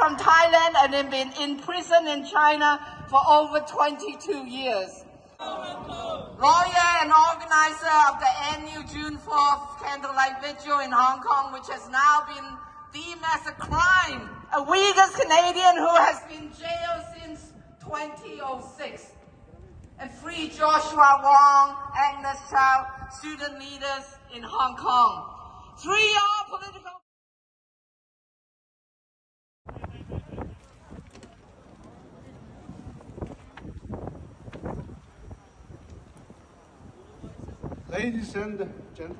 from Thailand and have been in prison in China for over 22 years. Lawyer and organizer of the annual June 4th candlelight vigil in Hong Kong, which has now been deemed as a crime. A Uyghur Canadian who has been jailed since 2006. And free Joshua Wong, Agnes Chow, student leaders in Hong Kong. 3 all political... Ladies and gentlemen,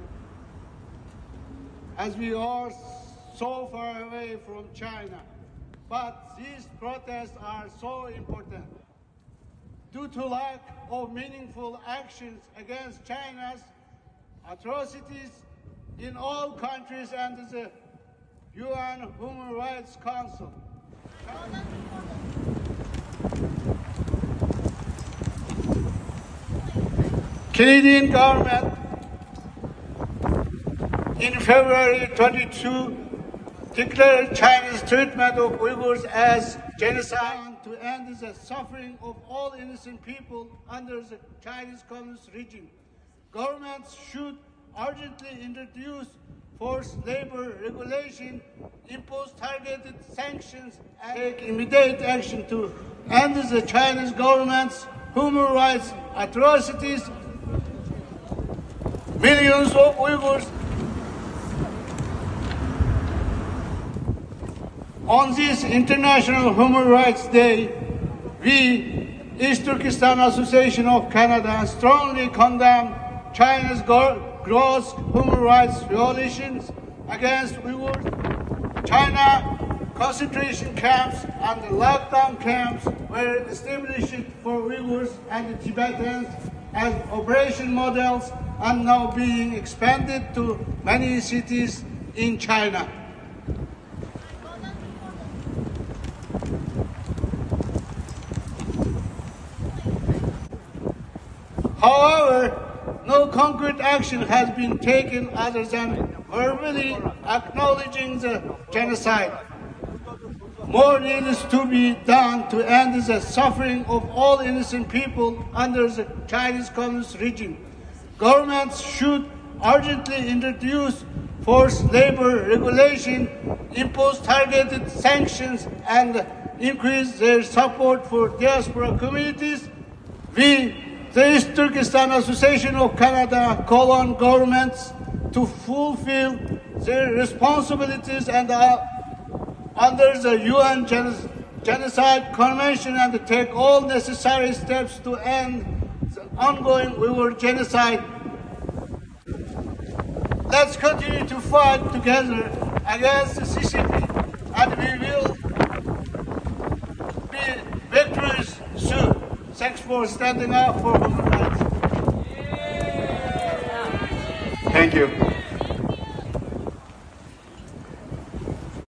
as we are so far away from China, but these protests are so important. Due to lack of meaningful actions against China's atrocities in all countries under the UN Human Rights Council. Canadian government in February 22 declared China's treatment of Uyghurs as genocide to end the suffering of all innocent people under the Chinese Communist regime. Governments should urgently introduce forced labor regulation, impose targeted sanctions, and take immediate action to end the Chinese government's human rights atrocities. Millions of Uyghurs on this International Human Rights Day, we, East Turkistan Association of Canada, strongly condemn China's gross human rights violations against Uyghurs. China concentration camps and the lockdown camps were established for Uyghurs and the Tibetans as operation models and now being expanded to many cities in China. However, no concrete action has been taken other than verbally acknowledging the genocide. More needs to be done to end the suffering of all innocent people under the Chinese Communist regime. Governments should urgently introduce forced labor regulation, impose targeted sanctions, and increase their support for diaspora communities. We, the East Turkistan Association of Canada, call on governments to fulfill their responsibilities and under the UN Genocide Convention and to take all necessary steps to end the ongoing Uyghur genocide. Let's continue to fight together against the CCP, and we will be victorious soon. Thanks for standing up for human rights. Thank you.